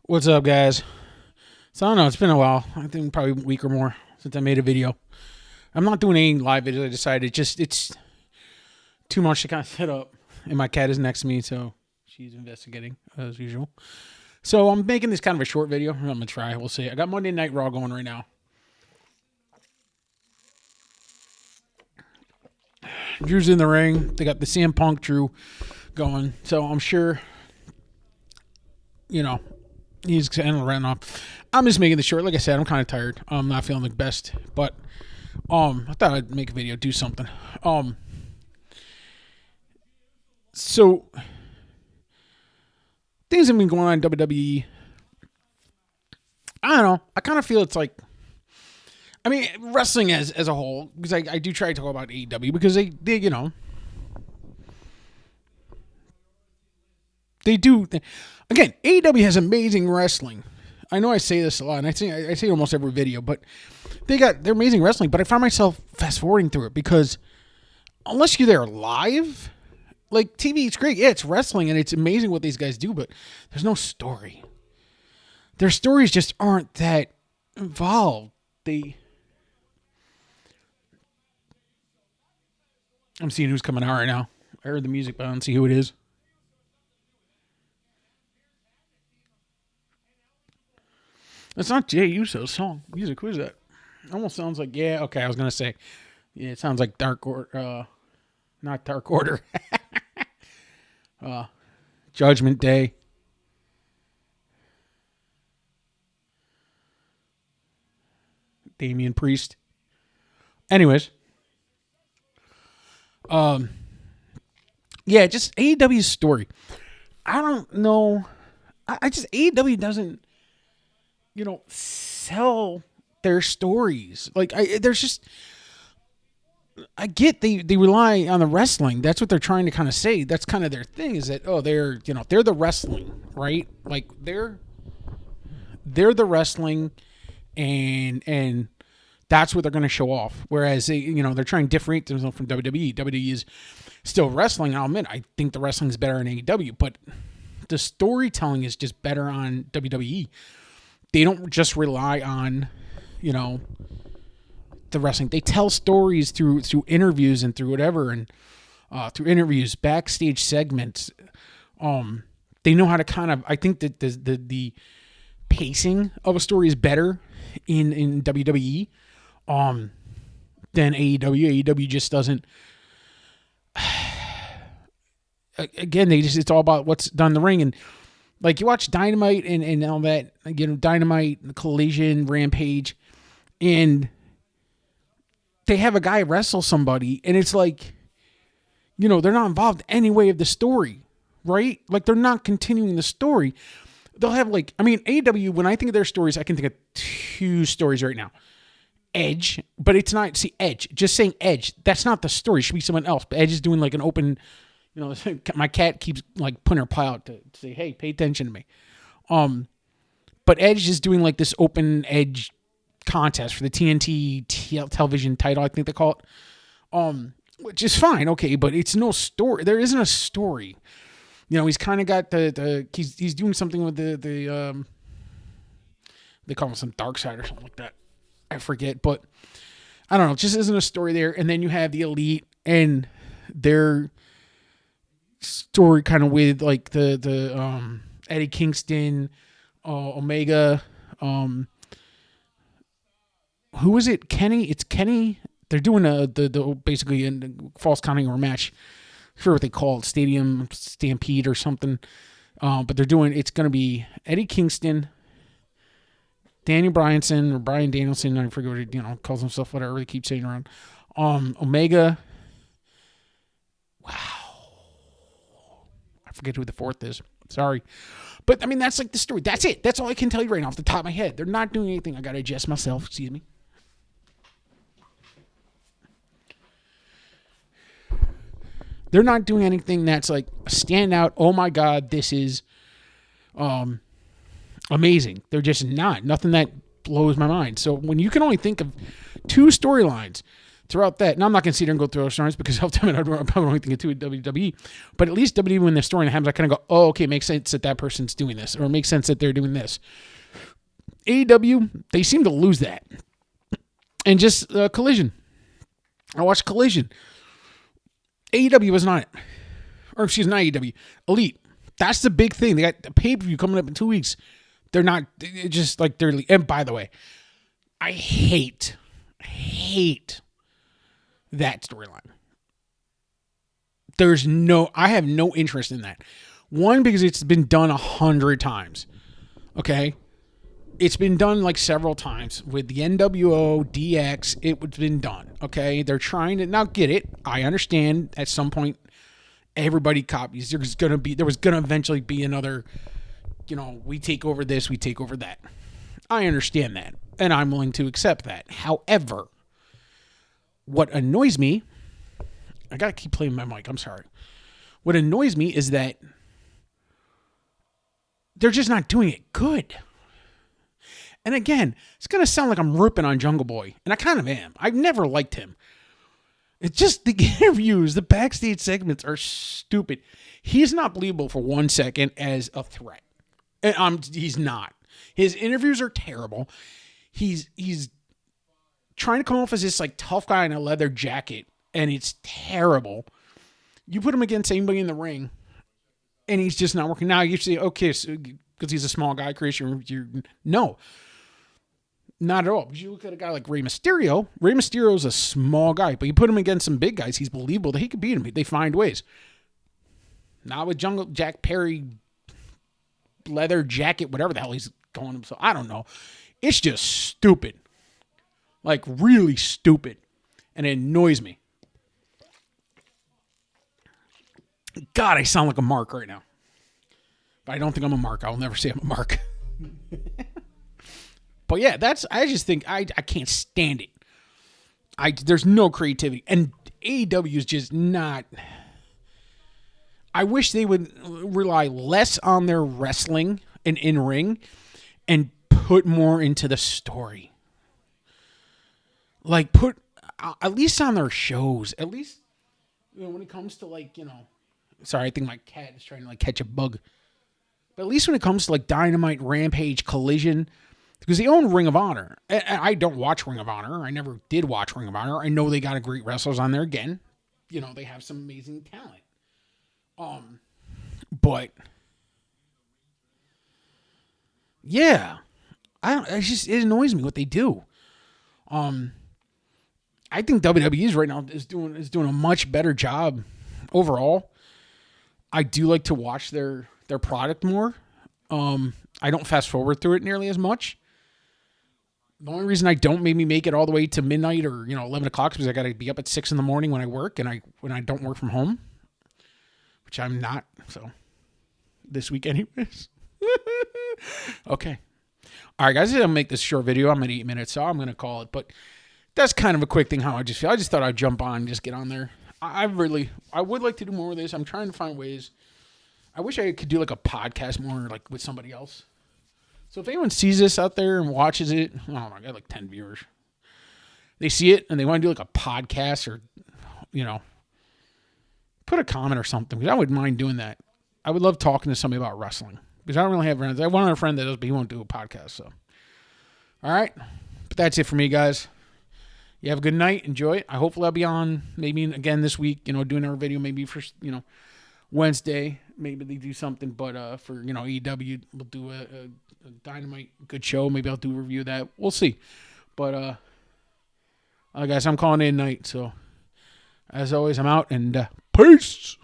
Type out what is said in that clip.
What's up, guys? So I don't know. It's been a while. I think probably a week or more since I made a video. I'm not doing any live videos. I decided it's too much to kind of set up, and my cat is next to me, so she's investigating as usual. So I'm making this kind of a short video. I'm gonna try. We'll see. I got Monday Night Raw going right now. Drew's in the ring. They got the CM Punk Drew going. So I'm sure, you know, he's going to run off. I'm just making this short. Like I said, I'm kind of tired. I'm not feeling the best, but I thought I'd make a video, do something. So things have been going on in WWE. I don't know. I kind of feel it's like, I mean, wrestling as a whole, because I do try to talk about AEW because they they do. Again, AEW has amazing wrestling. I know I say this a lot, and I say it almost every video, but they're amazing wrestling. But I find myself fast forwarding through it because unless you're there live, like TV, it's great. Yeah, it's wrestling, and it's amazing what these guys do, but there's no story. Their stories just aren't that involved. I'm seeing who's coming out right now. I heard the music, but I don't see who it is. It's not Jay Uso's song. Music. Who is that? Almost sounds like, yeah, okay, I was going to say. Yeah, it sounds like Dark Order. Not Dark Order. Judgment Day. Damian Priest. Anyways. Yeah, just AEW's story. I don't know. I just, AEW doesn't, sell their stories. Like, there's just, I get they rely on the wrestling. That's what they're trying to kind of say. That's kind of their thing is that, they're the wrestling, right? Like, they're the wrestling and that's what they're going to show off. Whereas they're trying to differentiate themselves from WWE. WWE is still wrestling. I'll admit, I think the wrestling is better in AEW, but the storytelling is just better on WWE. They don't just rely on, the wrestling. They tell stories through interviews and through whatever, and through interviews, backstage segments. They know how to kind of. I think that the pacing of a story is better in WWE than AEW. AEW just doesn't. Again, it's all about what's done in the ring, and like you watch Dynamite and all that, Dynamite, Collision, Rampage, and they have a guy wrestle somebody, and it's like, they're not involved in any way of the story, right? Like they're not continuing the story. They'll have AEW, when I think of their stories, I can think of two stories right now. Edge, but it's not, see, Edge, just saying Edge, that's not the story. It should be someone else. But Edge is doing like an open, my cat keeps like putting her paw out to say, hey, pay attention to me. But Edge is doing like this open Edge contest for the TNT television title, I think they call it. Which is fine, okay, but it's no story. There isn't a story. He's kind of got he's doing something with the they call him some dark side or something like that. I forget, but I don't know. It just isn't a story there. And then you have the Elite and their story kind of with like the Eddie Kingston, Omega, who is it? Kenny? It's Kenny. They're doing the basically a false counting or match. I forget what they call it, Stadium Stampede or something. But it's going to be Eddie Kingston, Daniel Bryanson or Brian Danielson, I forget what he calls himself, whatever they keep saying around. Omega. Wow. I forget who the fourth is. Sorry. But I mean that's like the story. That's it. That's all I can tell you right now off the top of my head. They're not doing anything. I gotta adjust myself, excuse me. They're not doing anything that's like stand out. Oh my God, this is amazing. They're just not. Nothing that blows my mind. So when you can only think of two storylines throughout that, and I'm not going to sit there and go through those stories because ultimately I probably don't think it's to WWE, but at least WWE, when the story happens, I kind of go, oh, okay, it makes sense that person's doing this, or it makes sense that they're doing this. AEW, they seem to lose that. And just Collision. I watched Collision. AEW was not it. Or excuse me, not AEW. Elite. That's the big thing. They got a pay-per-view coming up in 2 weeks. They're not, just like they're, and by the way, I hate that storyline. I have no interest in that. One, because it's been done 100 times. Okay? It's been done like several times with the NWO, DX. It's been done. Okay? They're trying to, now get it. I understand at some point everybody copies. There was going to eventually be another, we take over this, we take over that. I understand that. And I'm willing to accept that. However, what annoys me, I got to keep playing my mic. I'm sorry. What annoys me is that they're just not doing it good. And again, it's going to sound like I'm ripping on Jungle Boy. And I kind of am. I've never liked him. It's just the interviews, the backstage segments are stupid. He's not believable for 1 second as a threat. And he's not. His interviews are terrible. He's trying to come off as this like tough guy in a leather jacket, and it's terrible. You put him against anybody in the ring, and he's just not working. Now you say, okay, so, because he's a small guy, Chris, no. Not at all. Because you look at a guy like Rey Mysterio. Rey Mysterio's a small guy, but you put him against some big guys, he's believable that he could beat him. They find ways. Not with Jungle Jack Perry, leather jacket, whatever the hell he's calling himself. I don't know. It's just stupid. Like, really stupid. And it annoys me. God, I sound like a mark right now. But I don't think I'm a mark. I'll never say I'm a mark. But yeah, I just think I can't stand it. There's no creativity. And AEW is just not. I wish they would rely less on their wrestling and in-ring and put more into the story. Like, put at least on their shows. At least, when it comes to like, sorry, I think my cat is trying to like catch a bug. But at least when it comes to like Dynamite, Rampage, Collision, because they own Ring of Honor. I don't watch Ring of Honor. I never did watch Ring of Honor. I know they got a great wrestlers on there again. They have some amazing talent. But yeah, it annoys me what they do. I think WWE's right now is doing a much better job overall. I do like to watch their product more. I don't fast forward through it nearly as much. The only reason I don't maybe make it all the way to midnight or 11 o'clock is because I got to be up at 6 a.m. when I work, and when I don't work from home, which I'm not. So this week anyways. Okay. All right, guys, I'm going to make this short video. I'm at 8 minutes, so I'm going to call it. But that's kind of a quick thing how I just feel. I just thought I'd jump on and just get on there. I would like to do more of this. I'm trying to find ways. I wish I could do like a podcast more like with somebody else. So if anyone sees this out there and watches it, oh my God, like 10 viewers. They see it and they want to do like a podcast or, put a comment or something. Because I wouldn't mind doing that. I would love talking to somebody about wrestling. Because I don't really have friends. I have one other friend that does, but he won't do a podcast. So, all right. But that's it for me, guys. You have a good night. Enjoy it. Hopefully I'll be on maybe again this week, doing our video maybe for, Wednesday. Maybe they do something. But for, AEW, we'll do a Dynamite good show. Maybe I'll do a review of that. We'll see. But, guys, I'm calling it a night. So, as always, I'm out and peace.